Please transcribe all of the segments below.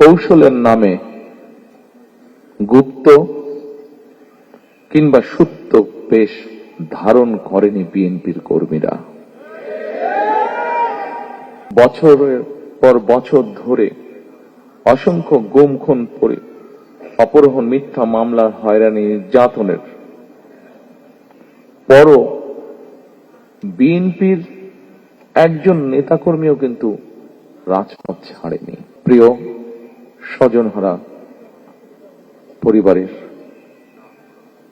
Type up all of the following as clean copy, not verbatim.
কৌশলের নামে গুপ্ত কিংবা সুপ্ত বেশ ধারণ করেনি বিএনপির কর্মীরা। বছরের পর বছর ধরে অসংখ্য গুম খুন অপহরণ, মিথ্যা মামলার হয়রানি, নির্যাতনের পরও বিএনপির একজন নেতাকর্মীও কিন্তু রাজপথ ছাড়েনি। প্রিয় স্বজনহারা পরিবারের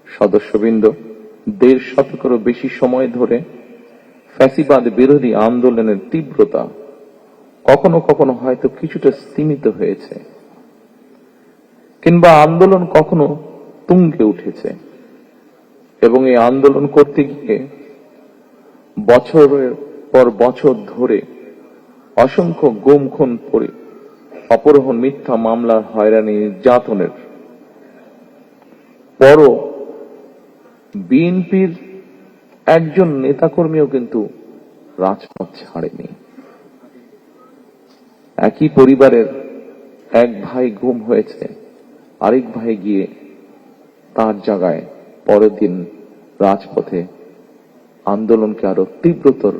সদস্যবৃন্দ, ১.৫ শতকেরও বেশি সময় ধরে ফ্যাসিবাদ বিরোধী আন্দোলনের তীব্রতা কখনো কখনো হয়তো কিছুটা স্তিমিত হয়েছে, কিংবা আন্দোলন কখনো তুঙ্গে উঠেছে, এবং এই আন্দোলন করতে গিয়ে বছরের পর বছর ধরে অসংখ্য গুম খুন অপহরণ, মিথ্যা মামলার হয়রানি, নির্যাতনের পরও বিএনপির একজন নেতাকর্মীও কিন্তু রাজপথ ছাড়েনি। একই পরিবারের এক ভাই গুম হয়েছে, আরেক ভাই গিয়ে তার জায়গায় পরের দিন রাজপথে আন্দোলনকে আরো তীব্রতর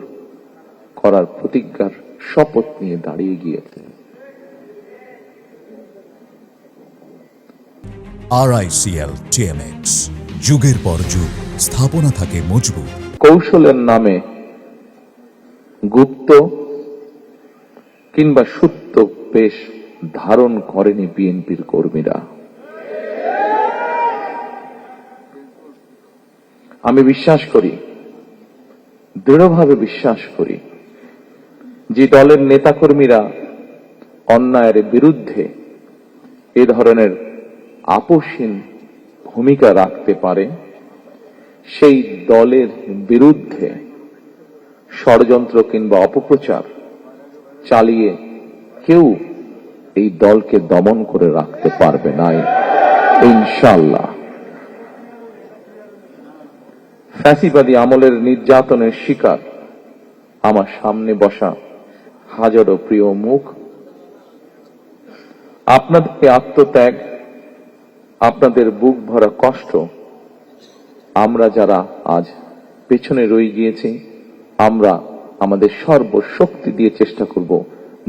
করার প্রতিজ্ঞার শপথ নিয়ে দাঁড়িয়ে গিয়েছে। RICL TMX, যুগের পর যুগ স্থাপনা থাকে মজবুত। কৌশলের নামে গুপ্ত কিংবা সুপ্ত বেশ ধারণ করেনি বিএনপির কর্মীরা। আমি বিশ্বাস করি, দৃঢ়ভাবে বিশ্বাস করি, যে দলের নেতাকর্মীরা অন্যায়ের বিরুদ্ধে এ ধরনের আপোষহীন ভূমিকা রাখতে পারে, সেই দলের বিরুদ্ধে ষড়যন্ত্র কিংবা অপপ্রচার চালিয়ে কেউ এই দলকে দমন করে রাখতে পারবে না ইনশাআল্লাহ। ফ্যাসিবাদী আমলের নির্যাতনের শিকার আমার সামনে বসা হাজারো প্রিয় মুখ, আপনাদের আত্মত্যাগ, আপনাদের বুক ভরা কষ্ট, আমরা যারা আজ পেছনে রয়ে গিয়েছি, আমরা আমাদের সর্বশক্তি দিয়ে চেষ্টা করব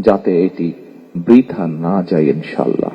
যাতে এটি বৃথা না যায় ইনশাআল্লাহ।